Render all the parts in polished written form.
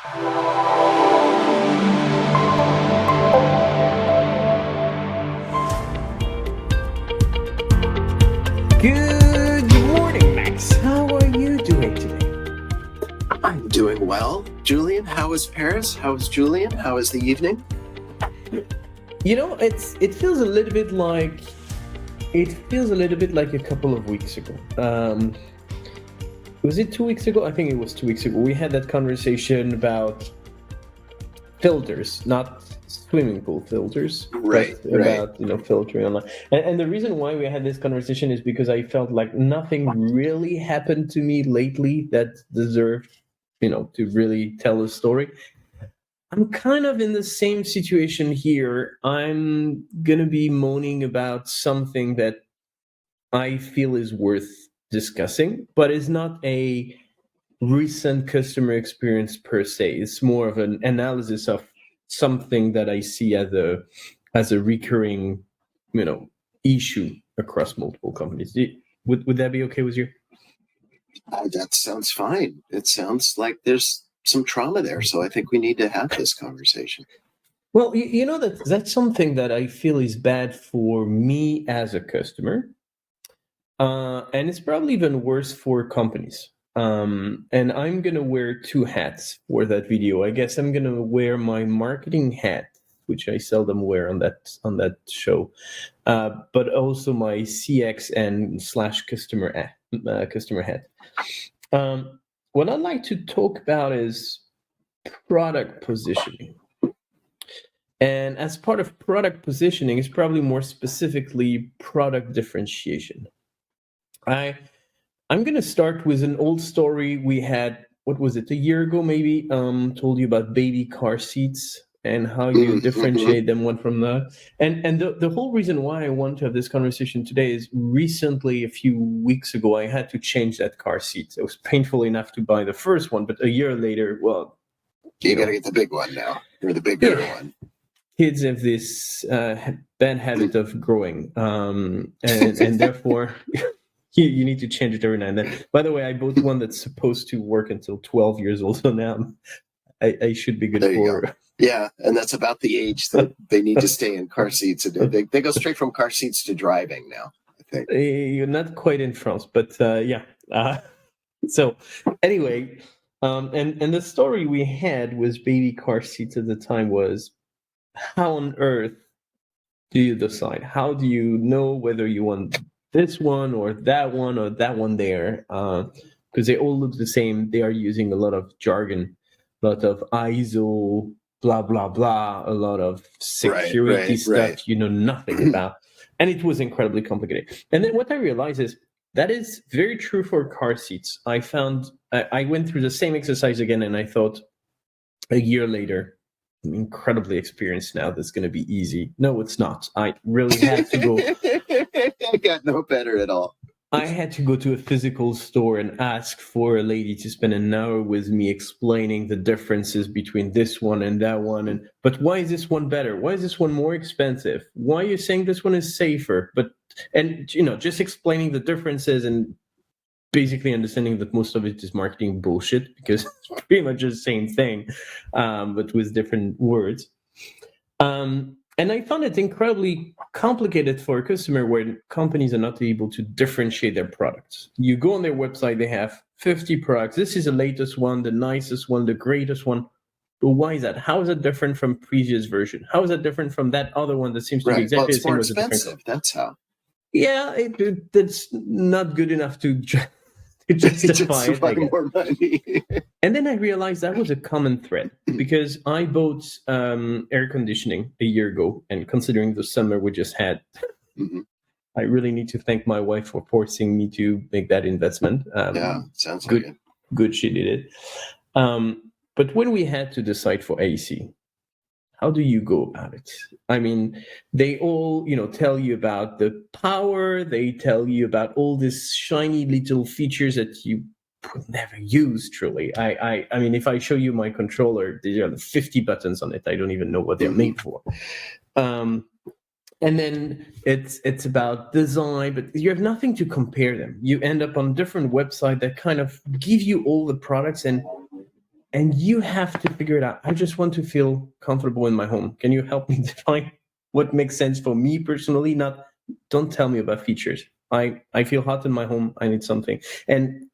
Good morning, Max. How are you doing today? I'm doing well. Julien, how is Paris? How is Julien? How is the evening? It feels a little bit like a couple of weeks ago. Was it 2 weeks ago? I think it was 2 weeks ago. We had that conversation about filters, not swimming pool filters, Right. about filtering online. And the reason why we had this conversation is because I felt like nothing really happened to me lately that deserved, to really tell a story. I'm kind of in the same situation here. I'm gonna be moaning about something that I feel is worth discussing, but is not a recent customer experience per se. It's more of an analysis of something that I see as a recurring, issue across multiple companies. Would that be okay with you? That sounds fine. It sounds like there's some trauma there, so I think we need to have this conversation. Well, that's something that I feel is bad for me as a customer, and it's probably even worse for companies. And I'm gonna wear two hats for that video. I guess I'm gonna wear my marketing hat, which I seldom wear on that show, but also my CX and / customer hat. What I'd like to talk about is product positioning. And as part of product positioning, is probably more specifically product differentiation. I'm going to start with an old story we had, what was it, a year ago maybe, told you about baby car seats and how you differentiate them one from the. And the whole reason why I want to have this conversation today is recently, a few weeks ago, I had to change that car seat. It was painful enough to buy the first one, but a year later, well. You got to get the big one now, or the bigger one. Kids have this bad habit of growing, and therefore you need to change it every now and then. By the way, I bought one that's supposed to work until 12 years old, so now I should be good for. Go. Yeah, and that's about the age that they need to stay in car seats. They go straight from car seats to driving now, I think. You're not quite in France, but yeah. So anyway, and the story we had was baby car seats at the time was, how on earth do you decide? How do you know whether you want this one or that one there? Because they all look the same. They are using a lot of jargon, a lot of ISO, blah, blah, blah, a lot of security stuff you know nothing about. And it was incredibly complicated. And then what I realized is that is very true for car seats. I went through the same exercise again, and I thought a year later, I'm incredibly experienced now, that's going to be easy. No, it's not. I really had to go. I got no better at all. I had to go to a physical store and ask for a lady to spend an hour with me explaining the differences between this one and that one. But why is this one better? Why is this one more expensive? Why are you saying this one is safer? And just explaining the differences and basically understanding that most of it is marketing bullshit, because it's pretty much the same thing, but with different words. And I found it incredibly complicated for a customer where companies are not able to differentiate their products. You go on their website, they have 50 products. This is the latest one, the nicest one, the greatest one. But why is that? How is it different from previous version? How is it different from that other one that seems to be exactly the same as a different? It's more expensive. That's how. Yeah, that's not good enough to justify more money. And then I realized that was a common thread, because I bought air conditioning a year ago, and considering the summer we just had, I really need to thank my wife for forcing me to make that investment. Yeah, sounds good. Like it. Good, she did it. But when we had to decide for AC, how do you go about it? I mean, they all, tell you about the power. They tell you about all these shiny little features that you would never use, truly. I mean, if I show you my controller, there are 50 buttons on it. I don't even know what they're made for. And then it's about design, but you have nothing to compare them. You end up on different websites that kind of give you all the products, and and you have to figure it out. I just want to feel comfortable in my home. Can you help me define what makes sense for me personally? Not, don't tell me about features. I feel hot in my home. I need something. And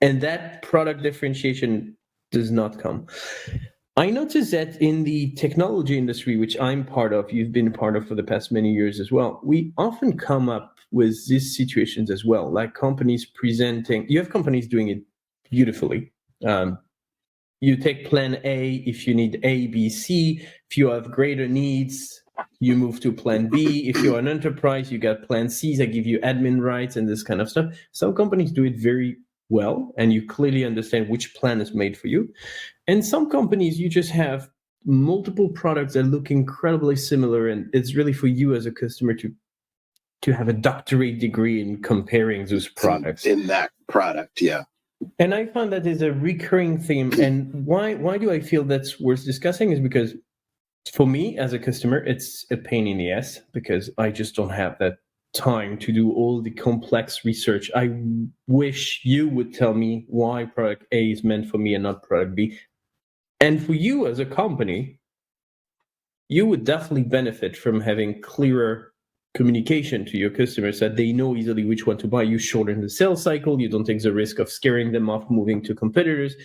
that product differentiation does not come. I noticed that in the technology industry, which I'm part of, you've been part of for the past many years as well, we often come up with these situations as well, like companies presenting, you have companies doing it beautifully. You take plan A if you need A, B, C. If you have greater needs, you move to plan B. If you're an enterprise, you got plan C that give you admin rights and this kind of stuff. Some companies do it very well, and you clearly understand which plan is made for you. And some companies, you just have multiple products that look incredibly similar, and it's really for you as a customer to have a doctorate degree in comparing those products. In that product, yeah. And I find that is a recurring theme. And why do I feel that's worth discussing is because for me as a customer, it's a pain in the ass because I just don't have that time to do all the complex research. I wish you would tell me why product A is meant for me and not product B. And for you as a company, you would definitely benefit from having clearer communication to your customers that they know easily which one to buy. You shorten the sales cycle. You don't take the risk of scaring them off moving to competitors.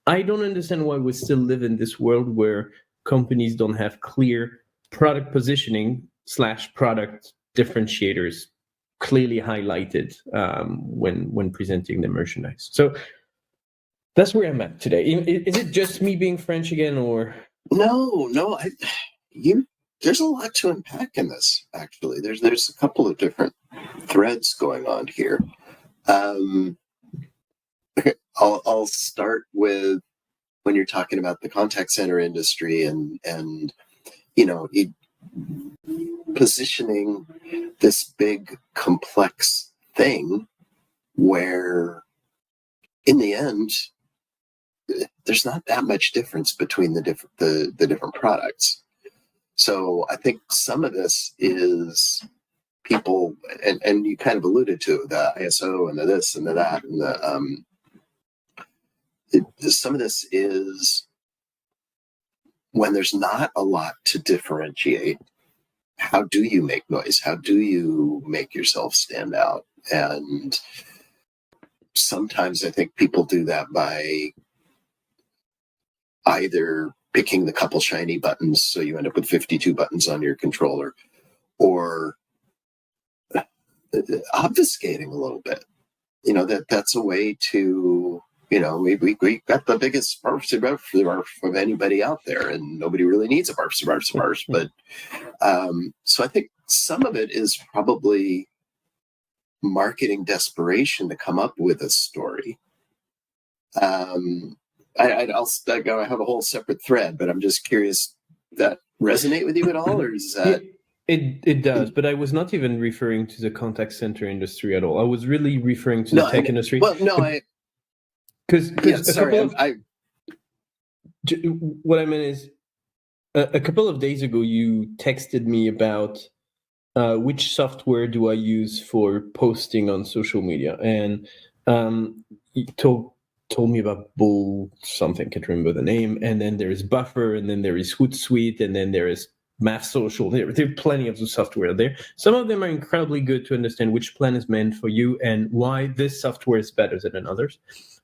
I don't understand why we still live in this world where companies don't have clear product positioning / product differentiators clearly highlighted when presenting the merchandise. So that's where I'm at today. Is it just me being French again, or no? There's a lot to unpack in this. Actually, there's a couple of different threads going on here. I'll start with when you're talking about the contact center industry and positioning this big complex thing where in the end there's not that much difference between the different products. So I think some of this is people, and you kind of alluded to the ISO and the this and the that, and some of this is when there's not a lot to differentiate. How do you make noise? How do you make yourself stand out? And sometimes I think people do that by either picking the couple shiny buttons, so you end up with 52 buttons on your controller, or obfuscating a little bit. That's a way to, we got the biggest barf of anybody out there, and nobody really needs a barf. But so I think some of it is probably marketing desperation to come up with a story. I have a whole separate thread, but I'm just curious, that resonate with you at all, or is that? It does, but I was not even referring to the contact center industry at all. I was really referring to the tech industry. Well, no, what I meant is a couple of days ago you texted me about which software do I use for posting on social media, and you told me about Bull something, can't remember the name, and then there is Buffer, and then there is Hootsuite, and then there is Math Social. There are plenty of the software there. Some of them are incredibly good to understand which plan is meant for you and why this software is better than others.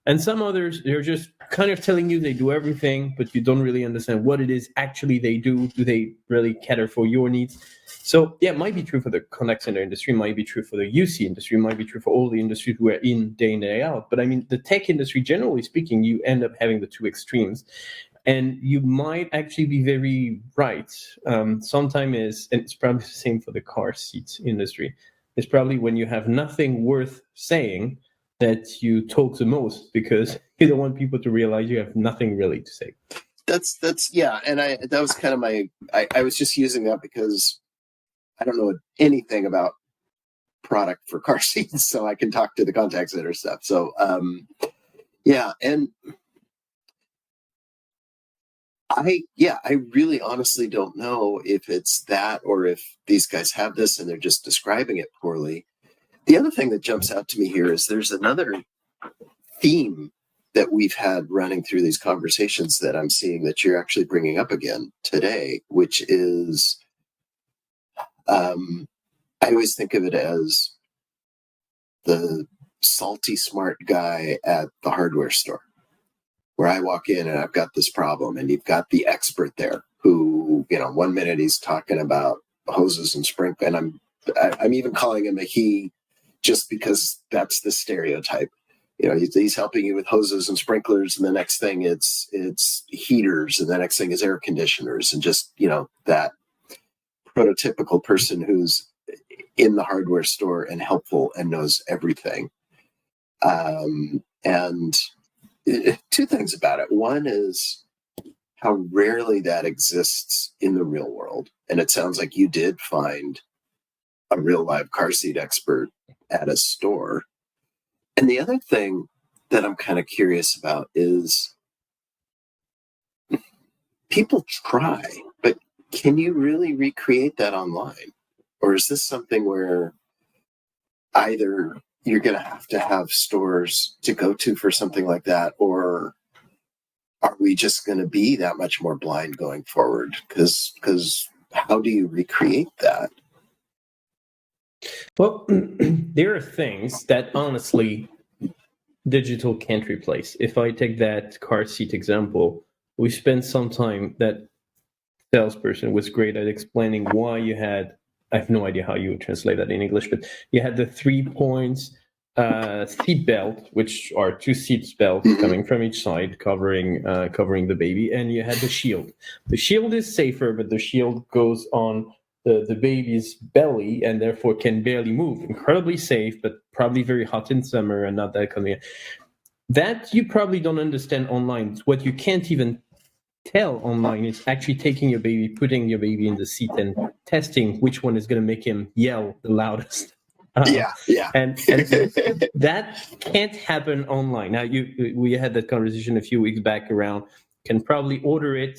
And some others, they're just kind of telling you they do everything, but you don't really understand what it is actually they do. Do they really cater for your needs? So yeah, it might be true for the contact center industry, might be true for the UC industry, might be true for all the industries we're in day in, day out. But I mean, the tech industry, generally speaking, you end up having the two extremes. And you might actually be very right. Sometimes and it's probably the same for the car seats industry. It's probably when you have nothing worth saying that you talk the most, because you don't want people to realize you have nothing really to say. That's yeah. And that was kind of I was just using that because I don't know anything about product for car seats, so I can talk to the contact center stuff. So yeah. And I really honestly don't know if it's that or if these guys have this and they're just describing it poorly. The other thing that jumps out to me here is there's another theme that we've had running through these conversations that I'm seeing that you're actually bringing up again today, which is, I always think of it as the salty smart guy at the hardware store, where I walk in and I've got this problem, and you've got the expert there who, 1 minute he's talking about hoses and sprinklers, and I'm even calling him a he, just because that's the stereotype. He's helping you with hoses and sprinklers, and the next thing it's heaters, and the next thing is air conditioners, and just that prototypical person who's in the hardware store and helpful and knows everything. And two things about it. One is how rarely that exists in the real world, and it sounds like you did find a real live car seat expert at a store. And the other thing that I'm kind of curious about is people try, but can you really recreate that online? Or is this something where either you're going to have stores to go to for something like that, or are we just going to be that much more blind going forward? Because how do you recreate that? Well, there are things that honestly digital can't replace. If I take that car seat example, we spent some time, that salesperson was great at explaining why you had, I have no idea how you would translate that in English, but you had the 3 points seat belt, which are 2 seat belts coming from each side, covering the baby, and you had the shield. The shield is safer, but the shield goes on the baby's belly and therefore can barely move. Incredibly safe, but probably very hot in summer and not that convenient. That you probably don't understand online. What you can't even tell online is actually taking your baby, putting your baby in the seat, and testing which one is going to make him yell the loudest. Yeah. And that can't happen online. Now, we had that conversation a few weeks back around, can probably order it,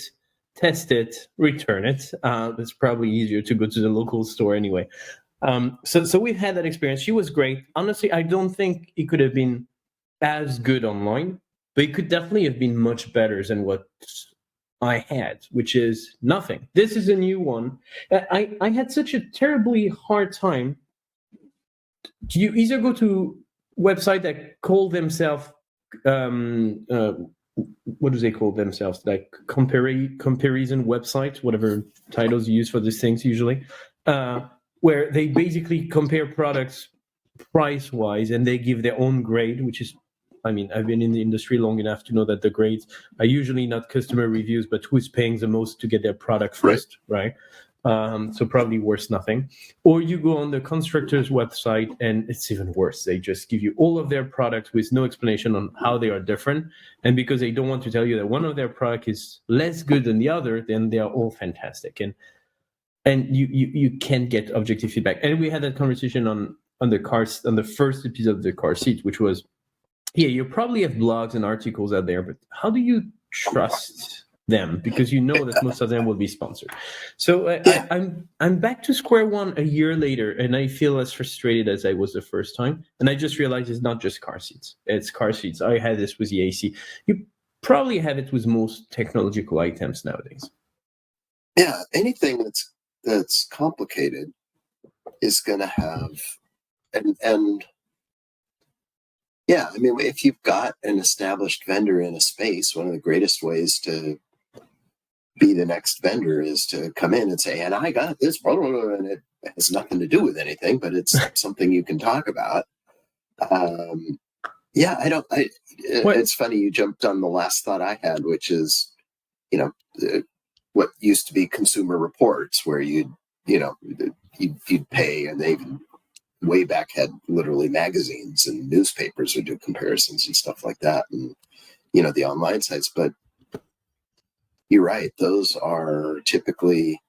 test it, return it. It's probably easier to go to the local store anyway. So we've had that experience. She was great. Honestly, I don't think it could have been as good online, but it could definitely have been much better than what I had, which is nothing. This is a new one. I had such a terribly hard time. You either go to websites that call themselves what do they call themselves? Like comparison websites, whatever titles you use for these things usually, where they basically compare products price-wise and they give their own grade, which is, I mean, I've been in the industry long enough to know that the grades are usually not customer reviews, but who's paying the most to get their product first, right? So probably worth nothing. Or you go on the constructor's website and it's even worse. They just give you all of their products with no explanation on how they are different. And because they don't want to tell you that one of their product is less good than the other, then they are all fantastic. And you can't get objective feedback. And we had that conversation on the first episode of the car seat, which was, yeah, you probably have blogs and articles out there, but how do you trust them? Because you know that most of them will be sponsored. So I'm back to square one a year later, and I feel as frustrated as I was the first time. And I just realized it's not just car seats; it's car seats. I had this with the AC. You probably have it with most technological items nowadays. Yeah, anything that's complicated is going to have, and yeah, I mean, if you've got an established vendor in a space, one of the greatest ways to be the next vendor is to come in and say, and I got this, blah, blah, blah, and it has nothing to do with anything, but it's something you can talk about. It's funny you jumped on the last thought I had, which is, what used to be Consumer Reports, where you'd pay, and they even way back had literally magazines and newspapers would do comparisons and stuff like that, and the online sites. But you're right; those are typically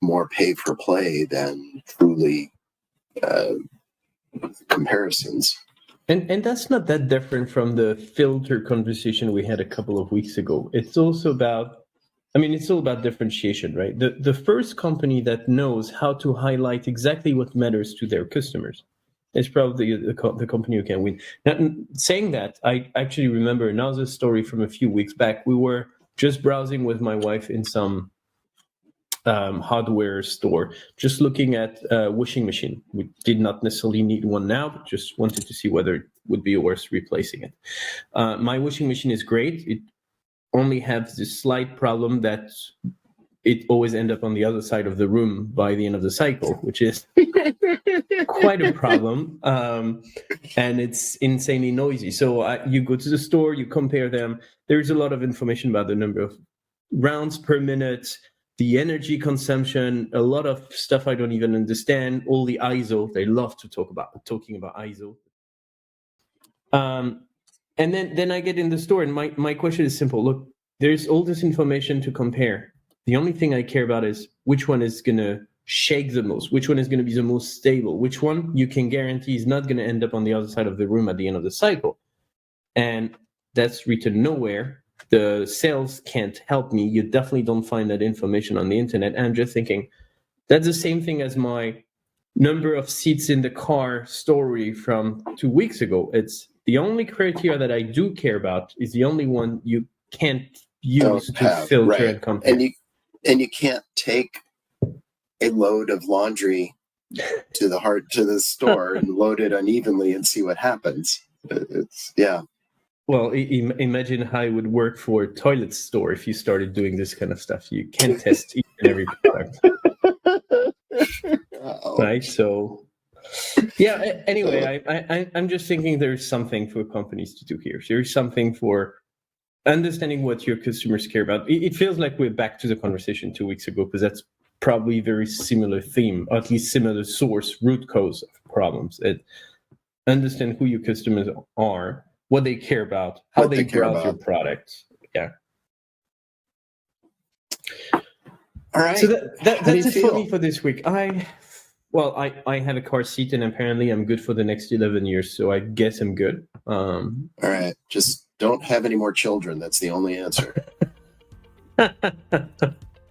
more pay for play than truly comparisons. And that's not that different from the filter conversation we had a couple of weeks ago. It's also about, it's all about differentiation, right? The first company that knows how to highlight exactly what matters to their customers It's probably the company who can win. Now, saying that, I actually remember another story from a few weeks back. We were just browsing with my wife in some hardware store, just looking at a washing machine. We did not necessarily need one now, but just wanted to see whether it would be worth replacing it. My washing machine is great. It only has this slight problem that it always ends up on the other side of the room by the end of the cycle, which is quite a problem. And it's insanely noisy. So you go to the store, you compare them. There's a lot of information about the number of rounds per minute, the energy consumption, a lot of stuff I don't even understand, all the ISO. They love to talking about ISO. And then I get in the store, and my question is simple. Look, there's all this information to compare. The only thing I care about is which one is going to shake the most, which one is going to be the most stable, which one you can guarantee is not going to end up on the other side of the room at the end of the cycle. And that's written nowhere. The sales can't help me. You definitely don't find that information on the internet. And I'm just thinking, that's the same thing as my number of seats in the car story from 2 weeks ago. It's the only criteria that I do care about is the only one you can't use to filter and compare. And you can't take a load of laundry to the store and load it unevenly and see what happens. It's Well, imagine how it would work for a toilet store if you started doing this kind of stuff. You can't test each and every product. Right? So, yeah, anyway, I'm just thinking there's something for companies to do here. There's something for understanding what your customers care about. It feels like we're back to the conversation 2 weeks ago, because that's probably a very similar theme, or at least similar source, root cause of problems. Understand who your customers are, what they care about, how they browse your product. Yeah. All right. So that's it for me for this week. I have a car seat, and apparently I'm good for the next 11 years, so I guess I'm good. All right. Just don't have any more children. That's the only answer.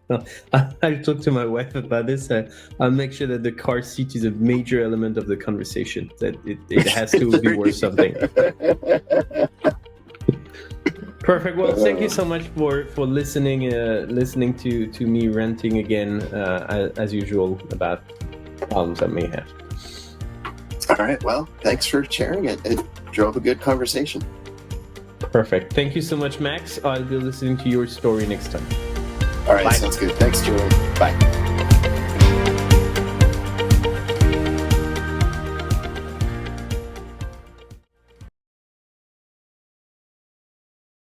Well, I'll talk to my wife about this. I'll make sure that the car seat is a major element of the conversation, that it has to be worth something. Perfect. Well, thank you so much for listening to me ranting again, as usual, about problems I may have. All right. Well, thanks for sharing it. It drove a good conversation. Perfect. Thank you so much, Max. I'll be listening to your story next time. All right. Bye. Sounds good. Thanks, Julien. Bye.